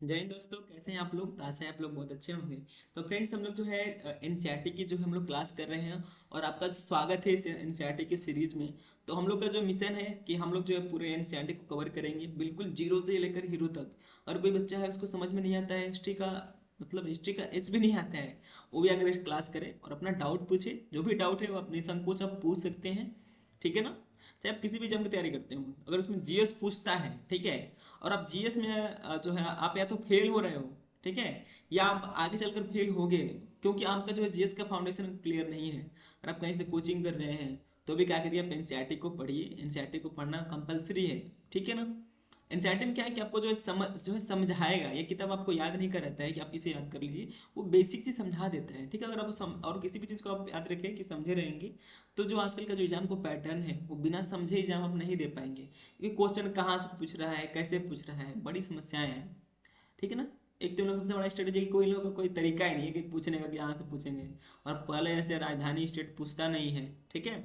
जय हिंद दोस्तों, कैसे हैं आप लोग। तो आशा है आप लोग बहुत अच्छे होंगे। तो फ्रेंड्स, हम लोग जो है एनसीईआरटी की जो हम लोग क्लास कर रहे हैं और आपका स्वागत है इस एनसीईआरटी की सीरीज में। तो हम लोग का जो मिशन है कि हम लोग जो है पूरे एनसीईआरटी को कवर करेंगे, बिल्कुल जीरो से लेकर हीरो तक। और कोई बच्चा है उसको समझ में नहीं आता है हिस्ट्री का, मतलब हिस्ट्री का एस भी नहीं आता है, वो भी अगर इस क्लास करे और अपना डाउट पूछे, जो भी डाउट है वो अपने संकोच आप पूछ सकते हैं। ठीक है ना। चाहे आप किसी भी एग्जाम की तैयारी करते हो, अगर उसमें जीएस पूछता है, ठीक है, और आप जीएस में जो है आप या तो फेल हो रहे हो, ठीक है, या आप आगे चलकर फेल होगे, क्योंकि आपका जो है जीएस का फाउंडेशन क्लियर नहीं है और आप कहीं से कोचिंग कर रहे हैं, तो भी क्या करिए, आप एनसीईआरटी को पढ़िए। एनसीईआरटी को पढ़ना कंपलसरी है। ठीक है ना। एनसीईआरटी में क्या है कि आपको जो है समझाएगा, ये किताब आपको याद नहीं कराता है कि आप इसे याद कर लीजिए, वो बेसिक चीज समझा देता है। ठीक है, अगर आप और किसी भी चीज को आप याद रखें कि समझे रहेंगे, तो जो आजकल का जो एग्जाम को पैटर्न है वो बिना समझे एग्जाम आप नहीं दे पाएंगे, क्योंकि क्वेश्चन कहाँ से पूछ रहा है, कैसे पूछ रहा है, बड़ी समस्याएं हैं। ठीक है ना। एक तो इन लोग सबसे बड़ा स्ट्रेटेजी है कि कोई लोग का कोई तरीका ही नहीं है कि पूछने का कि यहाँ से पूछेंगे, और पहले ऐसे राजधानी स्टेट पूछता नहीं है। ठीक है।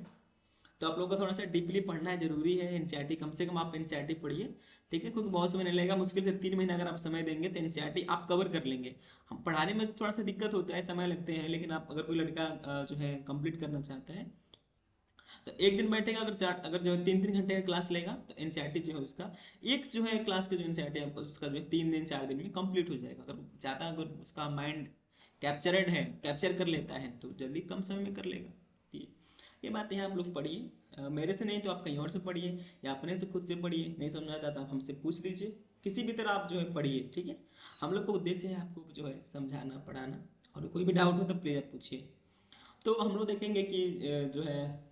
तो आप लोगों को थोड़ा सा डीपली पढ़ना है, जरूरी है एनसीईआरटी, कम से कम आप एनसीईआरटी पढ़िए। ठीक है, क्योंकि बहुत समय नहीं लगेगा, मुश्किल से 3 महीने अगर आप समय देंगे तो एनसीईआरटी आप कवर कर लेंगे। हम पढ़ाने में थोड़ा सा दिक्कत होता है, समय लगते हैं, लेकिन आप अगर कोई लड़का जो है कंप्लीट करना चाहता है, तो एक दिन बैठेगा, अगर जो है 3-3 घंटे का क्लास लेगा, तो एनसीईआरटी जो है उसका एक जो है क्लास का जो एनसीईआरटी है उसका जो है 3 दिन 4 दिन में कंप्लीट हो जाएगा। अगर ज़्यादा, अगर उसका माइंड कैप्चर्ड है, कैप्चर कर लेता है, तो जल्दी कम समय में कर लेगा। ये ये बातें हैं, आप लोग पढ़िए। मेरे से नहीं तो आप कहीं और से पढ़िए, या अपने से खुद से पढ़िए। नहीं समझ में आता तो आप हमसे पूछ लीजिए, किसी भी तरह आप जो है पढ़िए। ठीक है। हम लोग का उद्देश्य है आपको जो है समझाना, पढ़ाना, और कोई भी डाउट हो तो प्लीज़ आप पूछिए। तो हम लोग देखेंगे कि जो है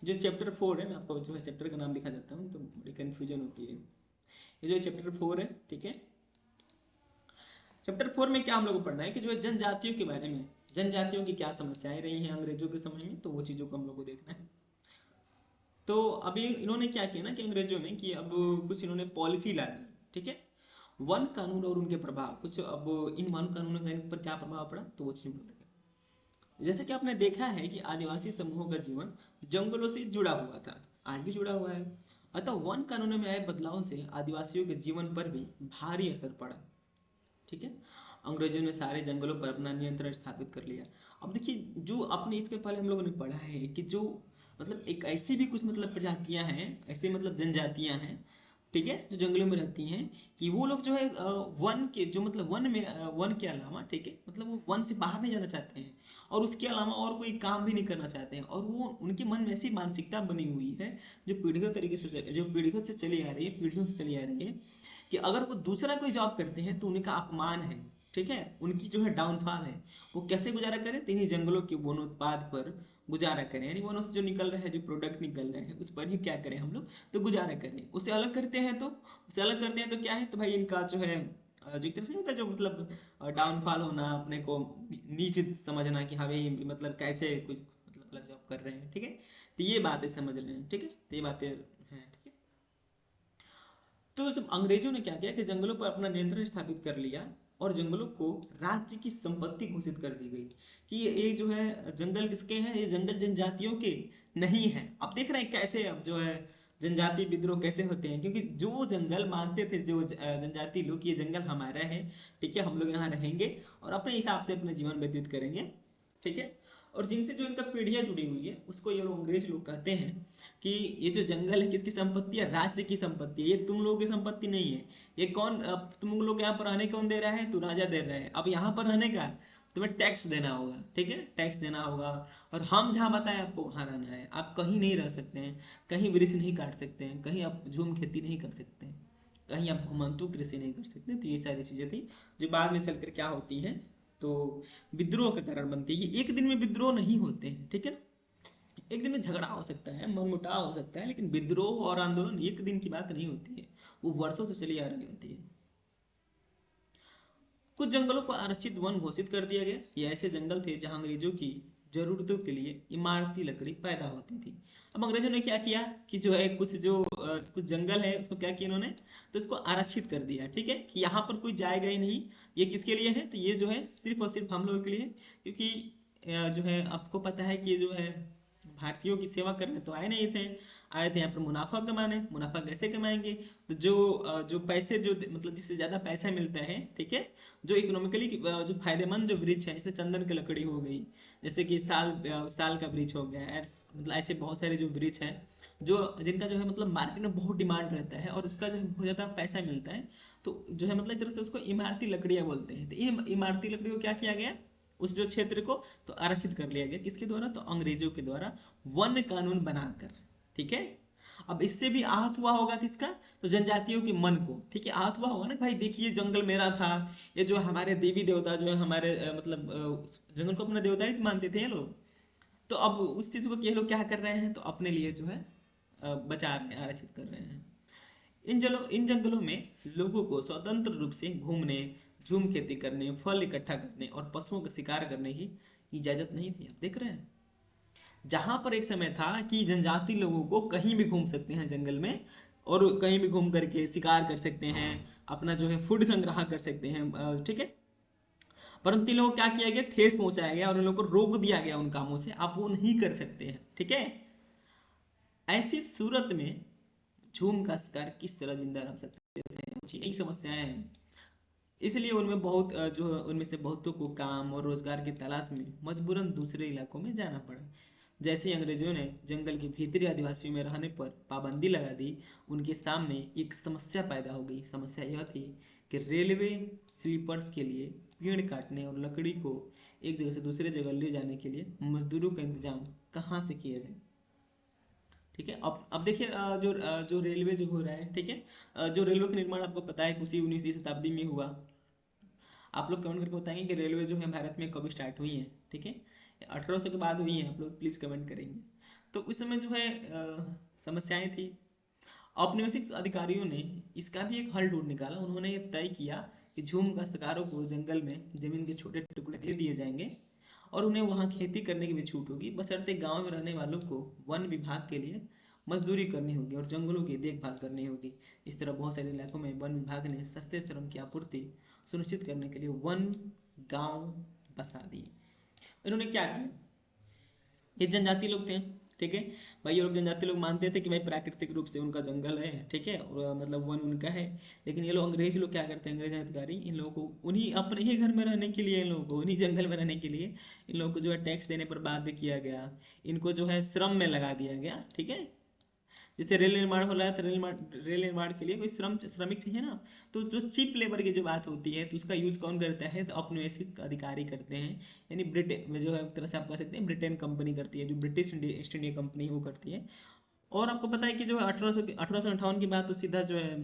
जो चैप्टर 4 है, मैं आपको जो है चैप्टर का नाम दिखा देता हूँ, तो बड़ी कन्फ्यूजन होती है। ये जो चैप्टर 4 है, ठीक है, चैप्टर 4 में क्या हम लोग को पढ़ना है कि जो है जनजातियों के बारे में, जनजातियों की क्या समस्याएं रही हैं अंग्रेजों के समय में, तो वो चीज़ों को हम लोग को देखना है। तो अभी इन्होंने क्या किया ना कि अंग्रेजों ने कि अब कुछ इन्होंने पॉलिसी ला दी। ठीक है। वन कानून और उनके प्रभाव कुछ, अब इन वन कानूनों का इन पर क्या प्रभाव पड़ा, तो वो चीज़ हम लोग देखेंगे। जैसे कि आपने देखा है कि आदिवासी समूहों का जीवन जंगलों से जुड़ा हुआ था, आज भी जुड़ा हुआ है। अतः वन कानूनों में आए बदलाव से आदिवासियों के जीवन पर भी भारी असर पड़ा। ठीक है। अंग्रेजों ने सारे जंगलों पर अपना नियंत्रण स्थापित कर लिया। अब देखिए, जो अपने इसके पहले हम लोगों ने पढ़ा है कि जो मतलब एक ऐसी भी कुछ मतलब प्रजातियां हैं, ऐसे मतलब जनजातियां हैं, ठीक है, जो जंगलों में रहती हैं, कि वो लोग जो है वन के जो मतलब वन में वन के अलावा, ठीक है, मतलब वो वन से बाहर नहीं जाना चाहते हैं, और उसके अलावा और कोई काम भी नहीं करना चाहते हैं, और वो उनके मन में ऐसी मानसिकता बनी हुई है, जो पीढ़ियों तरीके से जो पीढ़ियों से चली आ रही है, पीढ़ियों से चली आ रही है, कि अगर वो दूसरा कोई जॉब करते हैं तो उनका अपमान है। ठीक है, उनकी जो है डाउनफॉल है। वो कैसे गुजारा करें, तो इन्हीं जंगलों के वनोत्पाद पर गुजारा करें, यानी वनों से जो निकल रहा है, जो प्रोडक्ट निकल रहे हैं, उस पर ही क्या करें हम लोग, तो गुजारा करें। उससे अलग करते हैं तो उससे अलग करते हैं तो क्या है, तो भाई इनका जो है जो एक तरह से नहीं होता, जो मतलब डाउनफॉल होना, अपने को नीच समझना कि हाँ भाई मतलब कैसे कुछ मतलब अलग जॉब कर रहे हैं। ठीक है, तो ये बातें समझ रहे हैं। ठीक है, तो ये बातें हैं। ठीक है। तो जब अंग्रेजों ने क्या किया कि जंगलों पर अपना नियंत्रण स्थापित कर लिया, और जंगलों को राज्य की संपत्ति घोषित कर दी गई, कि ये जो है जंगल किसके हैं, ये जंगल जनजातियों के नहीं है। अब देख रहे हैं कैसे अब जो है जनजाति विद्रोह कैसे होते हैं, क्योंकि जो जंगल मानते थे जो जनजाति लोग, ये जंगल हमारा है, ठीक है, हम लोग यहाँ रहेंगे और अपने हिसाब से अपने जीवन व्यतीत करेंगे। ठीक है। और जिनसे जो इनका पीढ़ियां जुड़ी हुई है, उसको ये लोग अंग्रेज लोग कहते हैं कि ये जो जंगल है किसकी संपत्ति है, राज्य की संपत्ति है, ये तुम लोगों की संपत्ति नहीं है। ये कौन, अब तुम लोग यहाँ पर रहने कौन दे रहा है, तू राजा दे रहा है, अब यहाँ पर रहने का तुम्हें टैक्स देना होगा। ठीक है, टैक्स देना होगा, और हम जहाँ बताएं आपको वहाँ रहना है। आप कहीं नहीं रह सकते हैं, कहीं वृक्ष नहीं काट सकते हैं, कहीं आप झूम खेती नहीं कर सकते हैं, कहीं आप घुमंतु कृषि नहीं कर सकते। तो ये सारी चीज़ें थी, जो बाद में चलकर क्या होती हैं, तो विद्रोह का कारण बनती है। ये एक दिन में विद्रोह नहीं होते हैं, ठीक है ना। एक दिन में झगड़ा हो सकता है, मनमुटाव हो सकता है, लेकिन विद्रोह और आंदोलन एक दिन की बात नहीं होती है, वो वर्षों से चली आ रही होती है। कुछ जंगलों को आरक्षित वन घोषित कर दिया गया। ये ऐसे जंगल थे जहां अंग्रेजों की जरूरतों के लिए इमारती लकड़ी पैदा होती थी। अब अंग्रेजों ने क्या किया कि जो है कुछ जंगल है उसको क्या किया इन्होंने, तो इसको आरक्षित कर दिया। ठीक है, कि यहाँ पर कोई जाएगा ही नहीं। ये किसके लिए है, तो ये जो है सिर्फ और सिर्फ हम लोगों के लिए, क्योंकि जो है आपको पता है कि ये जो है भारतीयों की सेवा करने तो आए नहीं थे, आए थे यहाँ पर मुनाफा कमाने। मुनाफा कैसे कमाएंगे? तो जो पैसे जो मतलब जिससे ज़्यादा पैसा मिलता है, ठीक है, जो इकोनॉमिकली जो फायदेमंद जो वृक्ष है, जैसे चंदन की लकड़ी हो गई, जैसे कि साल का वृक्ष हो गया, मतलब ऐसे बहुत सारे जो वृक्ष हैं जो जिनका जो है मतलब मार्केट में बहुत डिमांड रहता है और उसका जो है बहुत ज़्यादा पैसा मिलता है, तो जो है मतलब एक तरह से उसको इमारती लकड़ियाँ बोलते हैं। तो इन इमारती लकड़ी को क्या किया गया, उस जो क्षेत्र को तो आरक्षित कर लिया गया, किसके द्वारा? तो अंग्रेजों के द्वारा वन कानून बनाकर, ठीक है। अब इससे भी आहत हुआ होगा किसका? तो जनजातियों के मन को, ठीक है, आहत हुआ होगा ना, भाई देखिए जंगल मेरा था, ये जो हमारे देवी देवता जो है हमारे मतलब जंगल को अपना देवता ही मानते थे ये लोग, तो अब उस चीज को ये लोग क्या कर रहे हैं, तो अपने लिए जो है बचा रहे हैं, आरक्षित कर रहे हैं। इन जंगलों में लोगों को स्वतंत्र रूप से घूमने, झूम खेती करने, फल इकट्ठा करने और पशुओं का शिकार करने की इजाजत नहीं थी। आप देख रहे हैं, जहां पर एक समय था कि जनजाति लोगों को कहीं भी घूम सकते हैं जंगल में, और कहीं भी घूम करके शिकार कर सकते हैं, अपना जो है फूड संग्रह कर सकते हैं, ठीक है। परंतु इन लोगों को क्या किया गया, ठेस पहुंचाया गया और इन लोगों को रोक दिया गया उन कामों से, आप वो नहीं कर सकते हैं, ठीक है। ऐसी सूरत में झूम का शिकार किस तरह जिंदा रह सकते थे, यही समस्याएं हैं। इसलिए उनमें जो उनमें से बहुतों को काम और रोजगार की तलाश में मजबूरन दूसरे इलाकों में जाना पड़ा। जैसे ही अंग्रेजों ने जंगल के भीतरी आदिवासियों में रहने पर पाबंदी लगा दी, उनके सामने एक समस्या पैदा हो गई। समस्या यह थी कि रेलवे स्लीपर्स के लिए पेड़ काटने और लकड़ी को एक जगह से दूसरे जगह ले जाने के लिए मजदूरों का इंतजाम कहाँ से किया जाए, ठीक है। अब देखिए जो रेलवे जो हो रहा है, ठीक है, जो रेलवे का निर्माण आपको पता है उसी 19वीं शताब्दी में हुआ। आप लोग कमेंट करके बताएंगे कि रेलवे जो है भारत में कब स्टार्ट हुई है, ठीक है, 1800 के बाद हुई है, आप लोग प्लीज़ कमेंट करेंगे। तो उस समय जो है समस्याएं थी। औपनिवेशिक अधिकारियों ने इसका भी एक हल ढूंढ निकाला। उन्होंने ये तय किया कि झूम काश्तकारों को जंगल में जमीन के छोटे टुकड़े दे दिए जाएंगे और उन्हें वहां खेती करने की भी छूट होगी, बशर्ते गांव में रहने वालों को वन विभाग के लिए मजदूरी करनी होगी और जंगलों की देखभाल करनी होगी। इस तरह बहुत सारे इलाकों में वन विभाग ने सस्ते श्रम की आपूर्ति सुनिश्चित करने के लिए वन गांव बसा दिए। इन्होंने क्या किया, ये जनजाति लोग थे, ठीक है, भाई ये लोग जनजाति लोग मानते थे कि भाई प्राकृतिक रूप से उनका जंगल है, ठीक है, और मतलब वन उनका है। लेकिन ये लोग अंग्रेज लोग क्या करते हैं, अंग्रेज अधिकारी इन लोगों को उन्हीं अपने ही घर में रहने के लिए, इन लोगों को उन्हीं जंगल में रहने के लिए इन लोगों को जो है टैक्स देने पर बाध्य किया गया, इनको जो है श्रम में लगा दिया गया, ठीक है। जैसे रेल निर्माण हो रहा है तो रेल निर्माण के लिए कोई श्रमिक चाहिए ना, तो जो चीप लेबर की जो बात होती है तो उसका यूज कौन करता है, तो औपनिवेशिक अधिकारी करते हैं। यानी ब्रिटेन में जो है एक तरह से आप कह सकते हैं ब्रिटेन कंपनी करती है, जो ब्रिटिश ईस्ट इंडिया कंपनी वो करती है। और आपको पता है कि जो है 1858 की बात तो सीधा जो है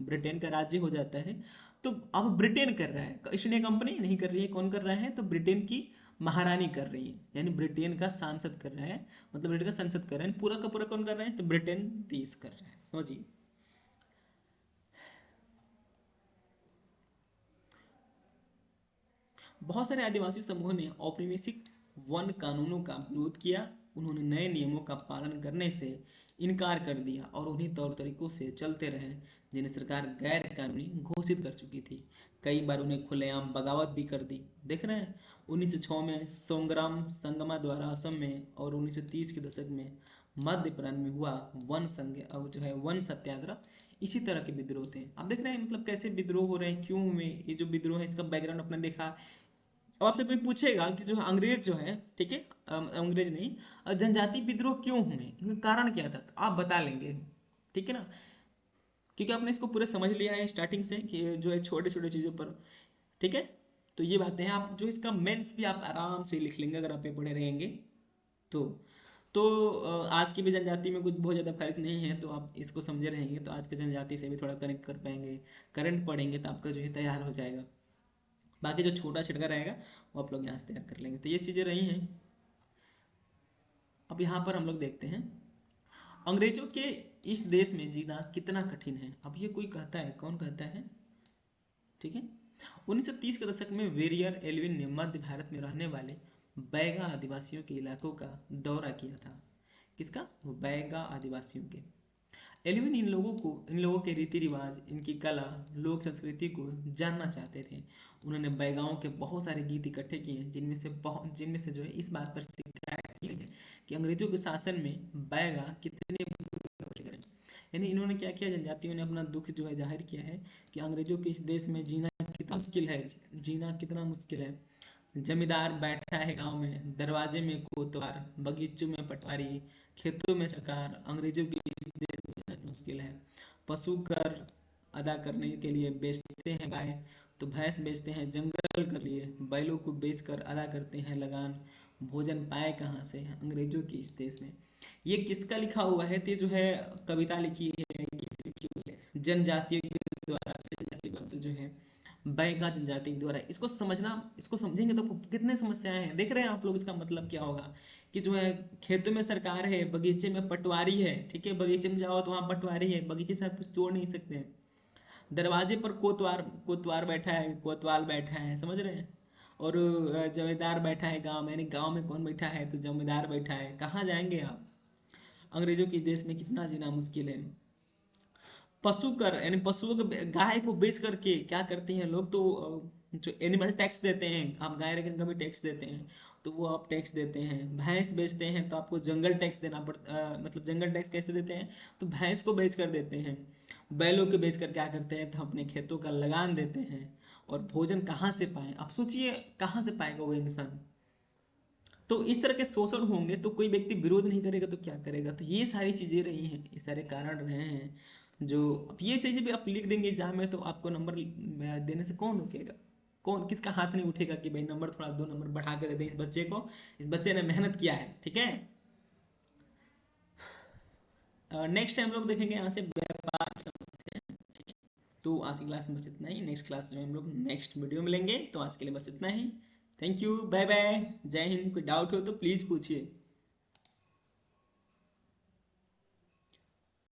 ब्रिटेन का राज्य हो जाता है। तो अब ब्रिटेन कर रहा है, ईस्ट इंडिया कंपनी नहीं कर रही है, कौन कर रहा है, तो ब्रिटेन की महारानी कर रही है, यानी ब्रिटेन का सांसद कर रहा है, मतलब ब्रिटेन का संसद कर रहा है, पूरा का पूरा कौन कर रहा है, तो ब्रिटेन देश कर रहा है, समझिए। बहुत सारे आदिवासी समूह ने औपनिवेशिक वन कानूनों का विरोध किया। उन्होंने नए नियमों का पालन करने से इनकार कर दिया और उन्हीं तौर तरीकों से चलते रहे जिन्हें सरकार गैर कानूनी घोषित कर चुकी थी। कई बार उन्हें खुलेआम बगावत भी कर दी। देख रहे हैं 1906 में सोंग्राम संगमा द्वारा असम में और 1930 के दशक में मध्य प्रांत में हुआ जो है वन सत्याग्रह, इसी तरह के विद्रोह थे। आप देख रहे हैं मतलब कैसे विद्रोह हो रहे हैं, क्यों हुए ये जो विद्रोह है, इसका बैकग्राउंड अपने देखा। अब आपसे कोई पूछेगा कि जो अंग्रेज जो है, ठीक है, अंग्रेज नहीं, जनजाति विद्रोह क्यों हुए, इनका कारण क्या था, तो आप बता लेंगे, ठीक है ना, क्योंकि आपने इसको पूरा समझ लिया है स्टार्टिंग से कि जो है छोटे छोटे चीज़ों पर, ठीक है। तो ये बातें हैं, आप जो इसका मेंस भी आप आराम से लिख लेंगे अगर आप ये पढ़े रहेंगे तो। तो आज की भी जनजाति में कुछ बहुत ज़्यादा फर्क नहीं है, तो आप इसको समझे रहेंगे तो आज के जनजाति से भी थोड़ा कनेक्ट कर पाएंगे। करंट पढ़ेंगे तो आपका जो है तैयार हो जाएगा। बाकी जो छोटा छिटका रहेगा वो आप लोग यहाँ से तैयार कर लेंगे। तो ये चीज़ें रही हैं। अब यहाँ पर हम लोग देखते हैं अंग्रेजों के इस देश में जीना कितना कठिन है। अब ये कोई कहता है, कौन कहता है, ठीक है। 1930 के दशक में वेरियर एल्विन ने मध्य भारत में रहने वाले बैगा आदिवासियों के इलाकों का दौरा किया था। किसका? वो बैगा आदिवासियों के। एल्विन इन लोगों के रीति रिवाज, इनकी कला, लोक संस्कृति को जानना चाहते थे। उन्होंने बैगाओं के बहुत सारे गीत इकट्ठे किए जिनमें से जो है इस बात पर शिकायत की गई है कि अंग्रेजों के शासन में बैगा कितने, यानी इन्होंने क्या किया, जनजातियों ने अपना दुख जो है जाहिर किया है कि अंग्रेजों के इस देश में जीना कितना मुश्किल है, जीना कितना मुश्किल है। जमींदार बैठा है गांव में, दरवाजे में कोतवाल, बगीचों में पटवारी, खेतों में सरकार, अंग्रेजों की इस देश में जीना कितना मुश्किल है। पशु कर अदा करने के लिए बेचते हैं गाय, तो भैंस बेचते हैं जंगल के लिए, बैलों को बेचकर अदा करते हैं लगान, भोजन पाए कहाँ से अंग्रेजों की इस देश में। ये किसका लिखा हुआ है, तो ये जो है कविता लिखी है, ये लिखी हुई है जनजातियों के द्वारा, जनजाति जो है बैगा जनजाति के द्वारा। इसको समझना, इसको समझेंगे तो आपको कितने समस्याएं हैं, देख रहे हैं आप लोग, इसका मतलब क्या होगा कि जो है खेतों में सरकार है, बगीचे में पटवारी है, ठीक है, बगीचे में जाओ तो वहाँ पटवारी है, बगीचे से आप कुछ तोड़ नहीं सकते हैं। दरवाजे पर कोतवार कोतवार बैठा है, कोतवाल बैठा है, समझ रहे हैं। और जमींदार बैठा है गांव में, यानी गांव में कौन बैठा है, तो जमींदार बैठा है। कहाँ जाएंगे आप, अंग्रेजों के देश में कितना जीना मुश्किल है। पशु कर, यानी पशुओं को गाय को बेच करके क्या करते हैं लोग, तो जो एनिमल टैक्स देते हैं, आप गाय रखने का भी टैक्स देते हैं, तो वो आप टैक्स देते हैं। भैंस बेचते हैं तो आपको जंगल टैक्स देना पड़ता, मतलब जंगल टैक्स कैसे देते हैं, तो भैंस को बेच कर देते हैं। बैलों के बेच कर क्या करते हैं, तो अपने खेतों का लगान देते हैं। और भोजन कहाँ से पाए, आप सोचिए कहाँ से पाएगा वो इंसान। तो इस तरह के शोषण होंगे तो कोई व्यक्ति विरोध नहीं करेगा तो क्या करेगा। तो ये सारी चीजें रही हैं, ये सारे कारण रहे हैं। जो अब ये चीजें भी आप लिख देंगे एग्जाम में तो आपको नंबर देने से कौन रोकेगा, कौन, किसका हाथ नहीं उठेगा कि भाई नंबर थोड़ा 2 नंबर बढ़ा के दे दें इस बच्चे को, इस बच्चे ने मेहनत किया है, ठीक है। नेक्स्ट टाइम लोग देखेंगे यहाँ से व्यापार की समस्या है, ठीक है। तो आज की क्लास में बस इतना ही, नेक्स्ट क्लास जो है हम लोग नेक्स्ट वीडियो मिलेंगे। तो आज के लिए बस इतना ही, थैंक यू, बाय बाय, जय हिंद। कोई डाउट हो तो प्लीज़ पूछिए।